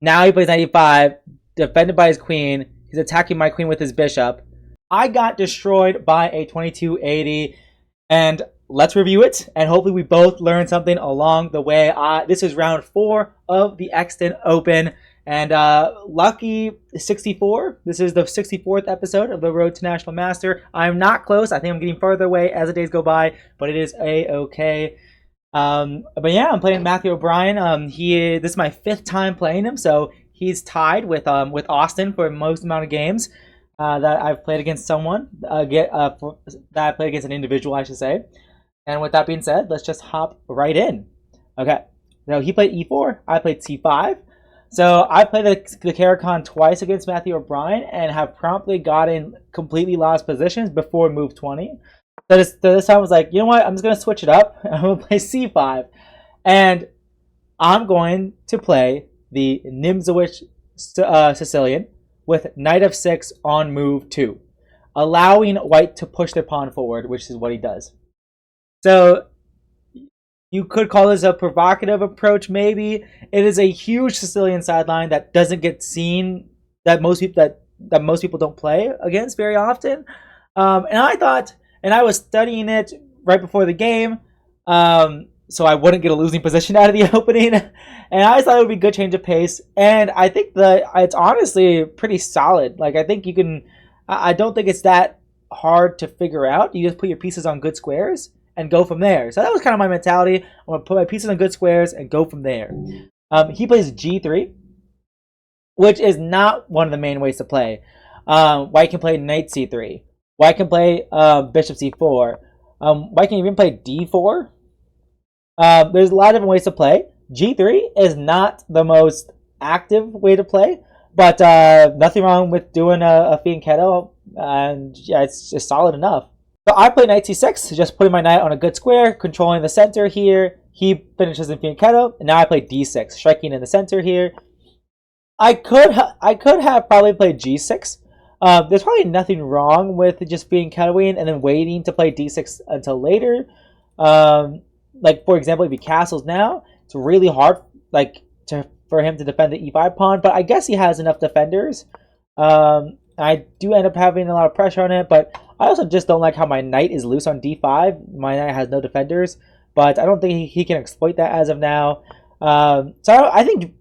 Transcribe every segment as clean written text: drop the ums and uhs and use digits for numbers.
Now he plays knight e5, defended by his queen. He's attacking my queen with his bishop. I got destroyed by a 2280, and let's review it, and hopefully we both learn something along the way. This is round 4 of the Exton Open, and lucky 64. This is the 64th episode of the Road to National Master. I'm not close. I think I'm getting further away as the days go by, but it is a-okay. But yeah, I'm playing Matthew O'Brien. This is my 5th time playing him, so he's tied with Austin for most amount of games that I've played against someone. That I played against an individual, I should say. And with that being said, let's just hop right in. Okay, now he played e4, I played c5. So I played the Caricon twice against Matthew O'Brien and have promptly gotten completely lost positions before move 20. So this time I was like, you know what? I'm just going to switch it up. I'm going to play c5. And I'm going to play the Nimzowitsch Sicilian with knight f6 on move 2, allowing white to push their pawn forward, which is what he does. So you could call this a provocative approach, maybe. It is a huge Sicilian sideline that doesn't get seen, that most people don't play against very often. And I thought, and I was studying it right before the game, so I wouldn't get a losing position out of the opening. And I thought it would be a good change of pace. And I think it's honestly pretty solid. Like, I think you can, I don't think it's that hard to figure out. You just put your pieces on good squares and go from there. So that was kind of my mentality. I'm going to put my pieces on good squares and go from there. He plays g3, which is not one of the main ways to play. White can play knight c3. White can play bishop c4. White can even play d4. There's a lot of different ways to play. g3 is not the most active way to play, but nothing wrong with doing a fianchetto, and yeah, it's just solid enough. So I play knight c6, just putting my knight on a good square, controlling the center here. He finishes in fianchetto, and now I play d6, striking in the center here. I could have probably played g6. There's probably nothing wrong with just fianchettoing and then waiting to play d6 until later. Like, for example, if he castles now, it's really hard for him to defend the e5 pawn, but I guess he has enough defenders. I do end up having a lot of pressure on it, but I also just don't like how my knight is loose on d5. My knight has no defenders, but I don't think he can exploit that as of now. So I think,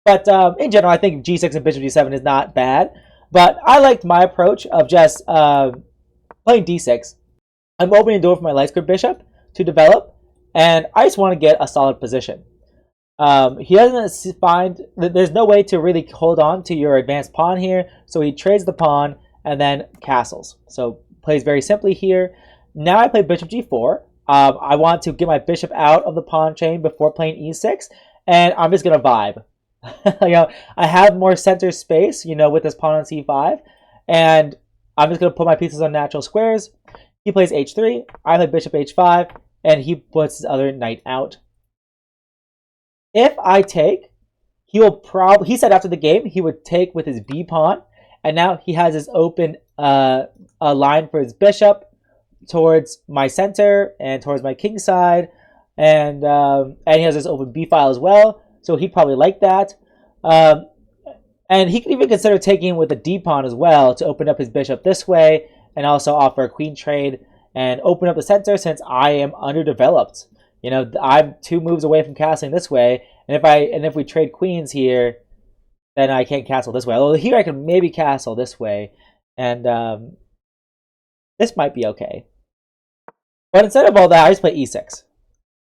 but in general, I think g6 and bishop g7 is not bad. But I liked my approach of just playing d6. I'm opening the door for my light square bishop to develop, and I just want to get a solid position. He doesn't find that there's no way to really hold on to your advanced pawn here, so he trades the pawn and then castles. So plays very simply here. Now I play bishop g4. I want to get my bishop out of the pawn chain before playing e6, and I'm just gonna vibe. I have more center space, with this pawn on c5, and I'm just gonna put my pieces on natural squares. He plays h3. I play bishop h5, and he puts his other knight out. If I take, he said after the game he would take with his b pawn, and now he has his open line for his bishop towards my center and towards my king side, and he has his open b file as well, so he'd probably like that. And he could even consider taking with a d pawn as well to open up his bishop this way, and also offer a queen trade and open up the center since I am underdeveloped. I'm 2 moves away from castling this way, and if we trade queens here, then I can't castle this way. Although here I can maybe castle this way, and this might be okay. But instead of all that, I just play e6,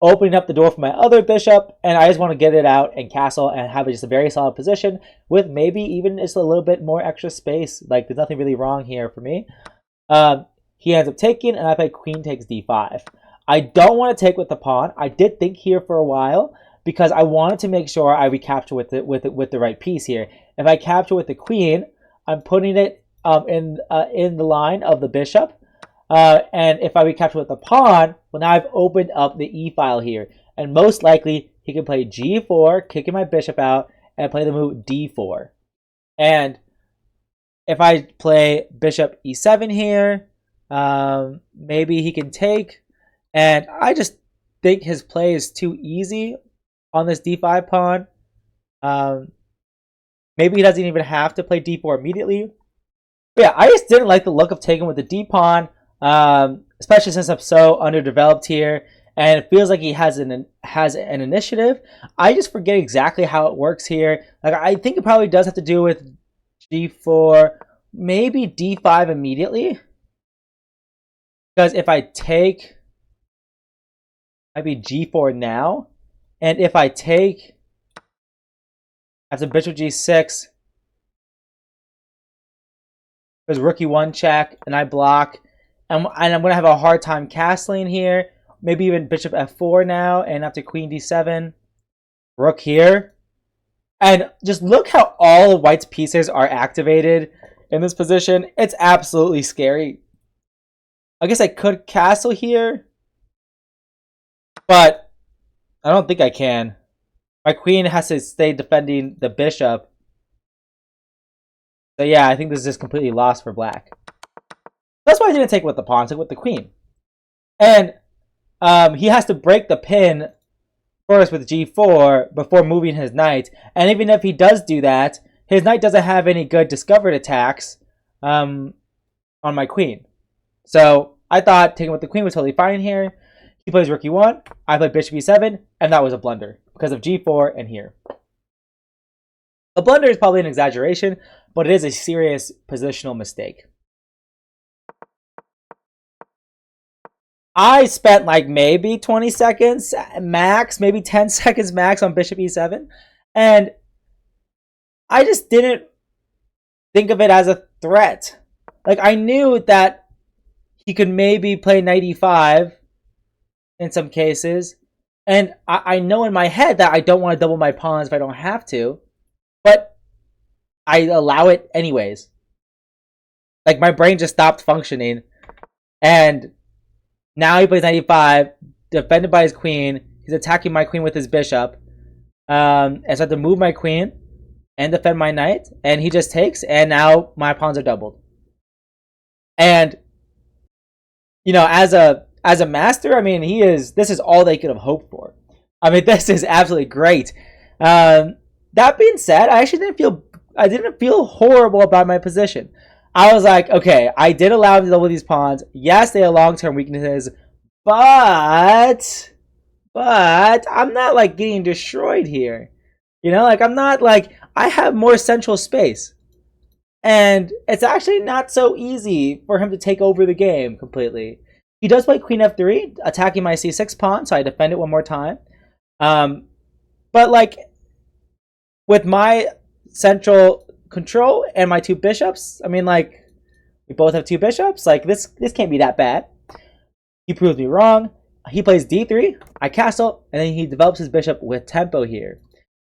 opening up the door for my other bishop, and I just want to get it out and castle and have just a very solid position with maybe even just a little bit more extra space. Like, there's nothing really wrong here for me. He ends up taking, and I play queen takes d5. I don't want to take with the pawn. I did think here for a while because I wanted to make sure I recapture with the right piece here. If I capture with the queen, I'm putting it in the line of the bishop. And if I recapture with the pawn, well, now I've opened up the e file here, and most likely he can play g4, kicking my bishop out, and play the move d4. And if I play bishop e7 here, maybe he can take. And I just think his play is too easy on this d5 pawn. Maybe he doesn't even have to play d4 immediately. But yeah, I just didn't like the look of taking with the d-pawn, especially since I'm so underdeveloped here. And it feels like he has an initiative. I just forget exactly how it works here. Like, I think it probably does have to do with g4, maybe d5 immediately. Because if I take, might be g4 now. And if I take, after bishop g6, there's rook e1 check, and I block. And I'm going to have a hard time castling here. Maybe even bishop f4 now, and after queen d7, rook here. And just look how all of white's pieces are activated in this position. It's absolutely scary. I guess I could castle here, but I don't think I can. My queen has to stay defending the bishop. So yeah, I think this is just completely lost for black. That's why I didn't take with the pawn, I took with the queen. And he has to break the pin first with g4 before moving his knight. And even if he does do that, his knight doesn't have any good discovered attacks on my queen. So I thought taking with the queen was totally fine here. He plays rook e1, I play bishop e7, and that was a blunder because of g4 and here. A blunder is probably an exaggeration, but it is a serious positional mistake. I spent like maybe 20 seconds max, maybe 10 seconds max on bishop e7. And I just didn't think of it as a threat. Like, I knew that he could maybe play knight e5 in some cases. And I know in my head that I don't want to double my pawns if I don't have to. But I allow it anyways. Like, my brain just stopped functioning. And now he plays knight e5, defended by his queen. He's attacking my queen with his bishop. And so I have to move my queen and defend my knight. And he just takes, and now my pawns are doubled. And, you know, as a master, I mean, this is all they could have hoped for. I mean, this is absolutely great. That being said, I actually didn't feel horrible about my position. I was like, okay, I did allow him to double these pawns. Yes, they have long-term weaknesses, but I'm not like getting destroyed here. You know, like I'm not like, I have more central space. And it's actually not so easy for him to take over the game completely. He does play queen f3, attacking my c6 pawn, so I defend it one more time. But like, with my central control and my two bishops, I mean, like, we both have two bishops, like this can't be that bad. He proved me wrong. He plays d3, I castle, and then he develops his bishop with tempo here.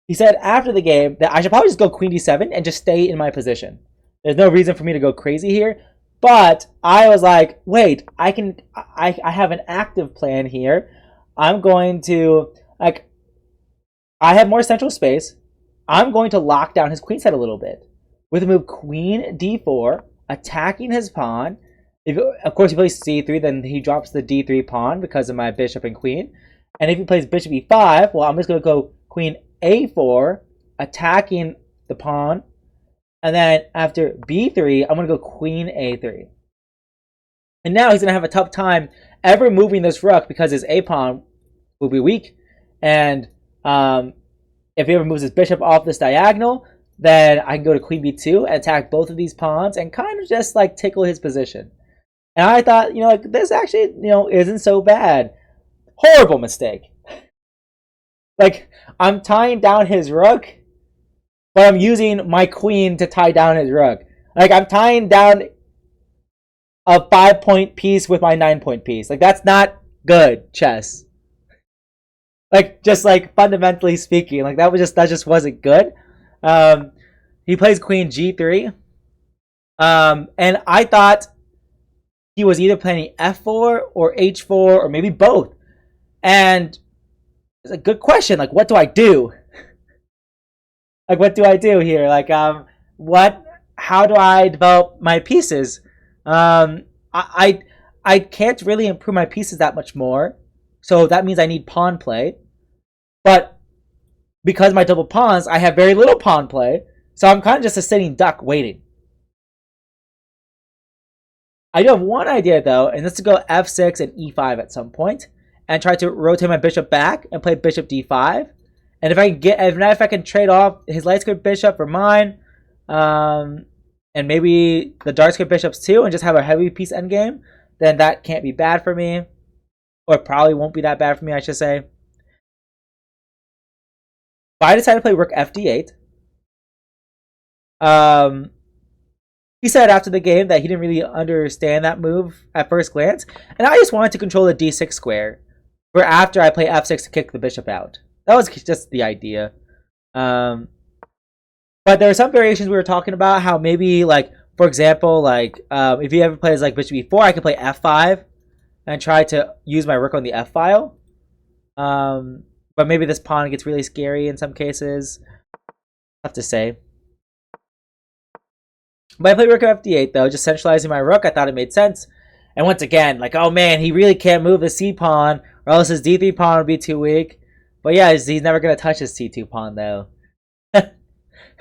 He said after the game that I should probably just go queen d7 and just stay in my position. There's no reason for me to go crazy here, but I was like, wait, I have an active plan here. I'm going to, like, I have more central space. I'm going to lock down his queen side a little bit with the move queen d4, attacking his pawn. If, of course, he plays c3, then he drops the d3 pawn because of my bishop and queen. And if he plays bishop e5, well, I'm just going to go queen a4, attacking the pawn. And then after b3, I'm going to go queen a3. And now he's going to have a tough time ever moving this rook because his a pawn will be weak. And if he ever moves his bishop off this diagonal, then I can go to queen b2 and attack both of these pawns and kind of just like tickle his position. And I thought, you know, like, this actually, you know, isn't so bad. Horrible mistake. Like, I'm tying down his rook, but I'm using my queen to tie down his rook. Like, I'm tying down a 5-point piece with my 9-point piece. Like, that's not good chess. Like, just like fundamentally speaking, like that just wasn't good. He plays queen g3, and I thought he was either playing f4 or h4 or maybe both. And it's a good question. Like, what do I do? Like, what do I do here? Like, how do I develop my pieces? I can't really improve my pieces that much more. So that means I need pawn play. But because my double pawns, I have very little pawn play. So I'm kind of just a sitting duck waiting. I do have one idea though, and that's to go f6 and e5 at some point, and try to rotate my bishop back and play bishop d5. And if I can trade off his light squared bishop for mine, and maybe the dark squared bishops too, and just have a heavy piece endgame, then that can't be bad for me, or probably won't be that bad for me, I should say. But I decided to play rook fd8. He said after the game that he didn't really understand that move at first glance, and I just wanted to control the d6 square for after I play f6 to kick the bishop out. That was just the idea. But there are some variations we were talking about, how maybe, like, for example, like, if he ever plays like bishop e4, I could play f5 and try to use my rook on the f file. But maybe this pawn gets really scary in some cases. Tough to say. But I played rook fd8 though, just centralizing my rook. I thought it made sense. And once again, like, oh man, he really can't move the c pawn, or else his d3 pawn would be too weak. But yeah, he's never gonna touch his c2 pawn though.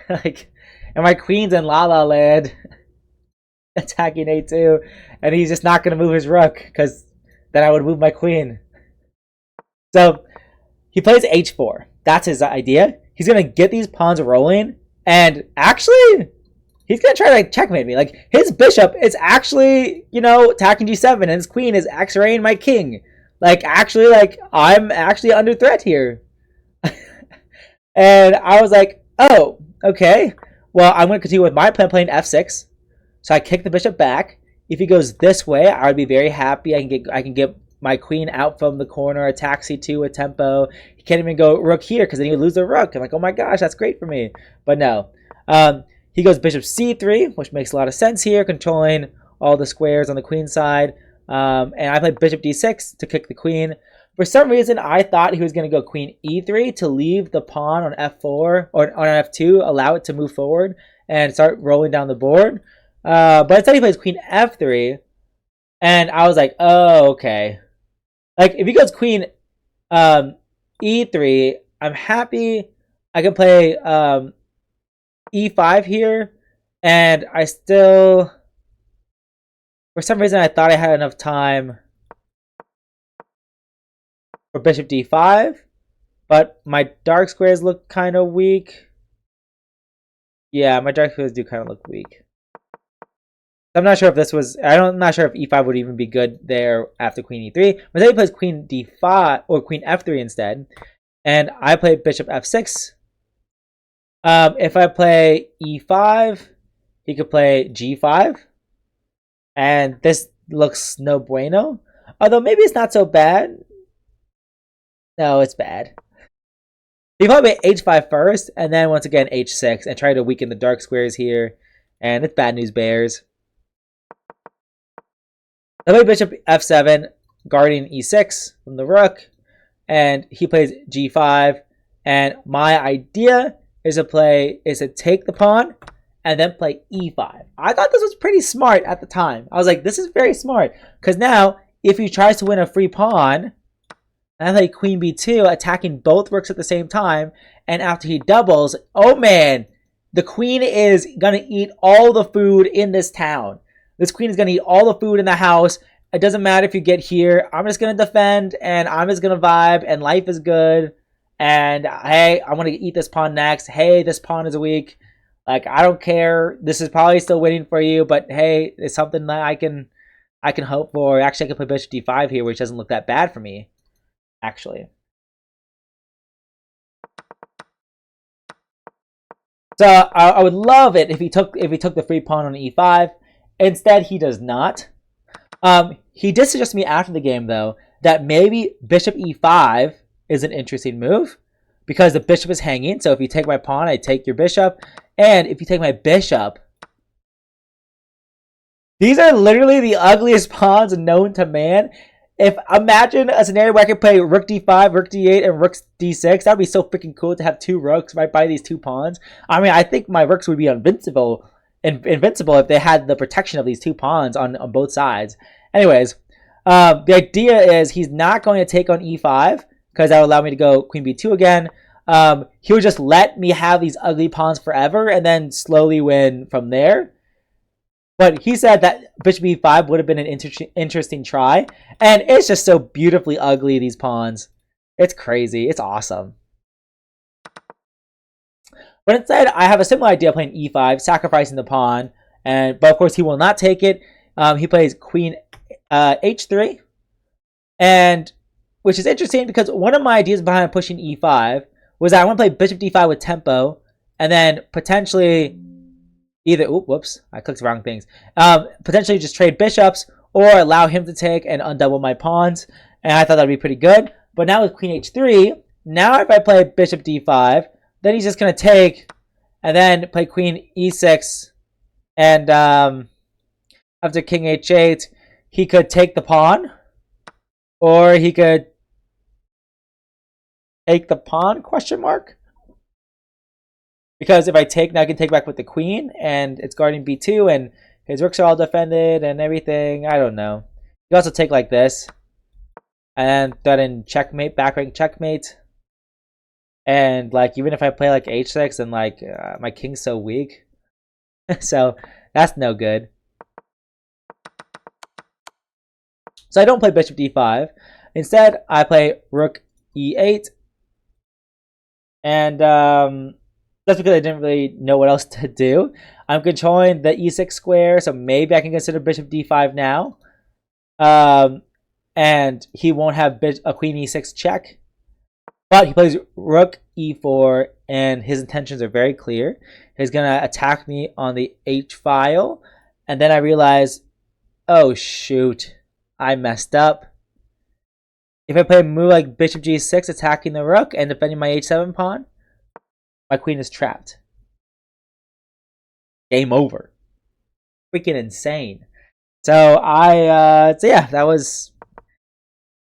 Like, and my queen's in la la land, attacking a2, and he's just not gonna move his rook, because then I would move my queen. So he plays h4. That's his idea. He's gonna get these pawns rolling, and actually, he's gonna try to checkmate me. Like, his bishop is actually, you know, attacking g7, and his queen is x-raying my king. Like, actually, like, I'm actually under threat here. And I was like, oh, okay. Well, I'm gonna continue with my plan, playing f6. So I kick the bishop back. If he goes this way, I would be very happy. I can get my queen out from the corner, attack c2 with tempo. He can't even go rook here, because then he would lose the rook. I'm like, oh my gosh, that's great for me. But no. He goes bishop c3, which makes a lot of sense here, controlling all the squares on the queen side. And I played bishop d6 to kick the queen. For some reason, I thought he was going to go queen e3 to leave the pawn on f4 or on f2, allow it to move forward and start rolling down the board. But instead he plays queen f3, and I was like, oh, okay. Like, if he goes queen e3, I'm happy. I can play e5 here, and I still, for some reason, I thought I had enough time for bishop d5, but my dark squares look kind of weak. Yeah, my dark squares do kind of look weak. I'm not sure if this was, I'm not sure if e5 would even be good there after queen e3. But then he plays queen d5 or queen f3 instead, and I play bishop f6. If I play e5, he could play g5, and this looks no bueno. Although maybe it's not so bad. No, it's bad. He probably play h5 first, and then once again h6, and try to weaken the dark squares here. And it's bad news bears. I play bishop f7, guarding e6 from the rook, and he plays g5. And my idea is to take the pawn and then play e5. I thought this was pretty smart at the time. I was like, this is very smart, because now if he tries to win a free pawn, and I play queen b2, attacking both rooks at the same time, and after he doubles, oh man, the queen is gonna eat all the food in this town. This queen is gonna eat all the food in the house. It doesn't matter if you get here. I'm just gonna defend, and I'm just gonna vibe, and life is good. And hey, I want to eat this pawn next. Hey, this pawn is weak. Like, I don't care. This is probably still waiting for you, but hey, it's something that I can hope for. Actually, I can play bishop d5 here, which doesn't look that bad for me, actually. So I would love it if he took the free pawn on e5. Instead, he does not. He did suggest to me after the game, though, that maybe bishop e5 is an interesting move, because the bishop is hanging. So if you take my pawn, I take your bishop. And if you take my bishop, these are literally the ugliest pawns known to man. Imagine a scenario where I could play rook d5, rook d8, and rook d6. That would be so freaking cool to have two rooks right by these two pawns. I mean, I think my rooks would be invincible if they had the protection of these two pawns on both sides. Anyways, the idea is he's not going to take on e5, because that would allow me to go queen b2 again. he would just let me have these ugly pawns forever and then slowly win from there. But he said that bishop e5 would have been an interesting try. And it's just so beautifully ugly, these pawns. It's crazy. It's awesome. But instead, I have a similar idea playing e5, sacrificing the pawn. But of course, he will not take it. He plays queen h3. And which is interesting because one of my ideas behind pushing e5 was that I want to play bishop d5 with tempo. And then potentially either, whoops, I clicked the wrong things. Potentially just trade bishops or allow him to take and undouble my pawns. And I thought that would be pretty good. But now with queen h3, now if I play bishop d5, then he's just going to take and then play queen e6. And after king h8, he could take the pawn. Or he could take the pawn, question mark? Because if I take, now I can take back with the queen, and it's guarding b2, and his rooks are all defended and everything. I don't know. You can also take like this, and threaten checkmate, back rank checkmate. And like, even if I play like h6, and like my king's so weak, so that's no good. So I don't play bishop d5. Instead, I play rook e8, and that's because I didn't really know what else to do. I'm controlling the e6 square, so maybe I can consider bishop d5 now. And he won't have a queen e6 check. But he plays rook e4, and his intentions are very clear. He's going to attack me on the h file. And then I realize, oh shoot, I messed up. If I play a move like bishop g6, attacking the rook and defending my h7 pawn, my queen is trapped. Game over. Freaking insane. So yeah, that was.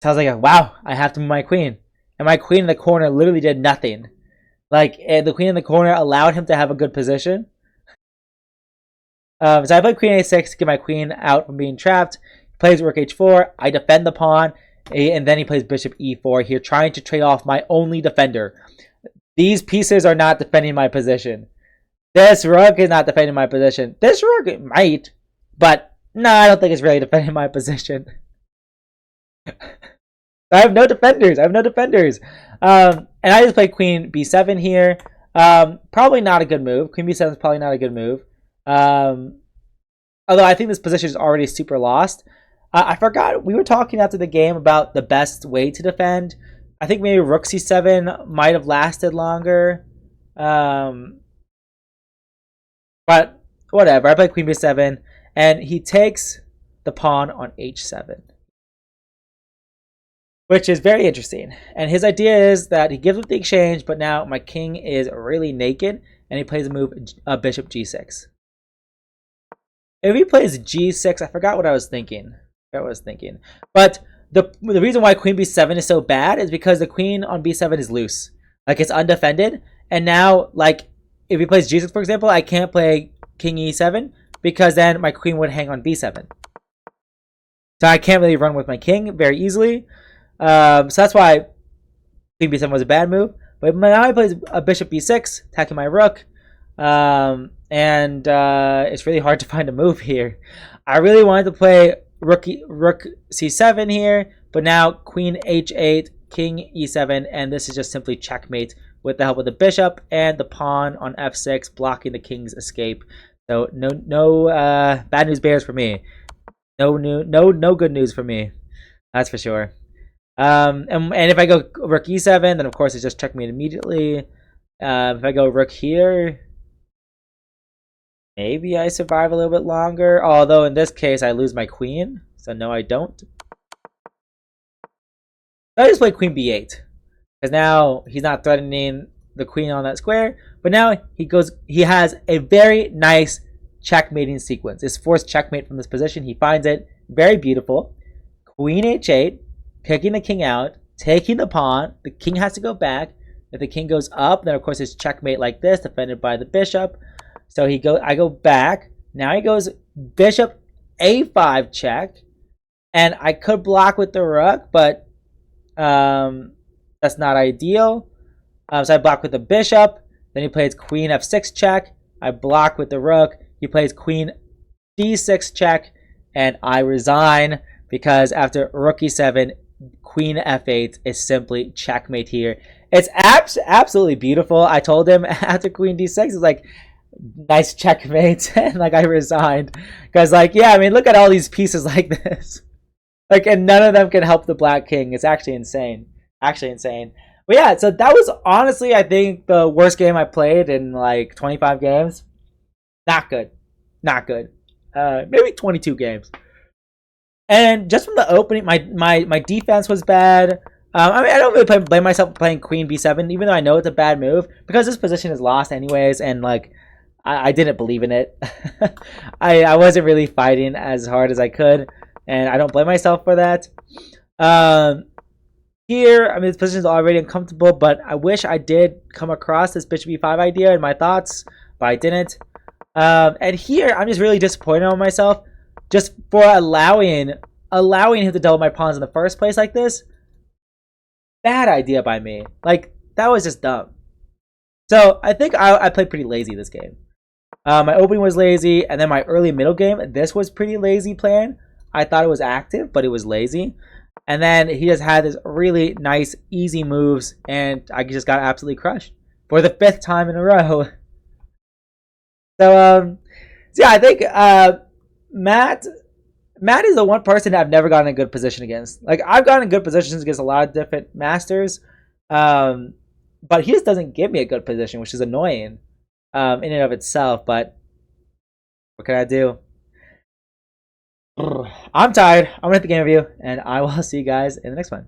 So I was like, wow, I have to move my queen, and my queen in the corner literally did nothing. Like the queen in the corner allowed him to have a good position. So I played queen a6 to get my queen out from being trapped. He plays rook h4. I defend the pawn, and then he plays bishop e4 here, trying to trade off my only defender. These pieces are not defending my position. This rook is not defending my position. This rook might, but no, I don't think it's really defending my position. I have no defenders. And I just played queen b7 here. Probably not a good move. Queen b7 is probably not a good move. Although I think this position is already super lost. I forgot, we were talking after the game about the best way to defend. I think maybe rook c7 might have lasted longer. But whatever. I play queen b7, and he takes the pawn on h7, which is very interesting. And his idea is that he gives up the exchange, but now my king is really naked, and he plays a move, bishop g6. If he plays g6, I forgot what I was thinking. But the reason why queen b7 is so bad is because the queen on b7 is loose. Like, it's undefended. And now, like, if he plays g6, for example, I can't play king e7 because then my queen would hang on b7. So I can't really run with my king very easily. So that's why queen b7 was a bad move. But now he plays a bishop b6, attacking my rook. And it's really hard to find a move here. I really wanted to play rook c7 here, but now queen h8, king e7, and this is just simply checkmate with the help of the bishop and the pawn on f6, blocking the king's escape. So no bad news bears for me. No good news for me. That's for sure. And if I go rook e7, then of course it's just checkmate immediately. If I go rook here, maybe I survive a little bit longer. Although in this case I lose my queen, so no, I don't. I just play queen b8 because now he's not threatening the queen on that square. But now he has a very nice checkmating sequence. This forced checkmate from this position, he finds it very beautiful. Queen h8, kicking the king out, taking the pawn. The king has to go back. If the king goes up, then of course it's checkmate like this, defended by the bishop. So I go back. Now he goes bishop a5 check, and I could block with the rook, but that's not ideal. So I block with the bishop. Then he plays queen f6 check. I block with the rook. He plays queen d6 check, and I resign because after rook e7, queen f8 is simply checkmate here. It's absolutely beautiful. I told him after queen d6, it's like, nice checkmate, and like I resigned because like, yeah, I mean, look at all these pieces like this, like, and none of them can help the black king. It's actually insane, But yeah, so that was honestly, I think, the worst game I played in like 25 games. Not good, maybe 22 games. And just from the opening, my defense was bad. I mean, I don't really blame myself for playing queen b7, even though I know it's a bad move because this position is lost anyways, and like I didn't believe in it. I wasn't really fighting as hard as I could, and I don't blame myself for that. Here, I mean, this position is already uncomfortable, but I wish I did come across this bishop e5 idea in my thoughts, but I didn't. And here, I'm just really disappointed on myself just for allowing him to double my pawns in the first place like this. Bad idea by me. Like, that was just dumb. So I think I played pretty lazy this game. My opening was lazy, and then my early middle game, this was pretty lazy plan. I thought it was active, but it was lazy. And then he just had this really nice, easy moves, and I just got absolutely crushed for the 5th time in a row. So yeah, I think Matt is the one person that I've never gotten in a good position against. Like, I've gotten in good positions against a lot of different masters, but he just doesn't give me a good position, which is annoying in and of itself. But what can I do? I'm tired. I'm gonna hit the game review, and I will see you guys in the next one.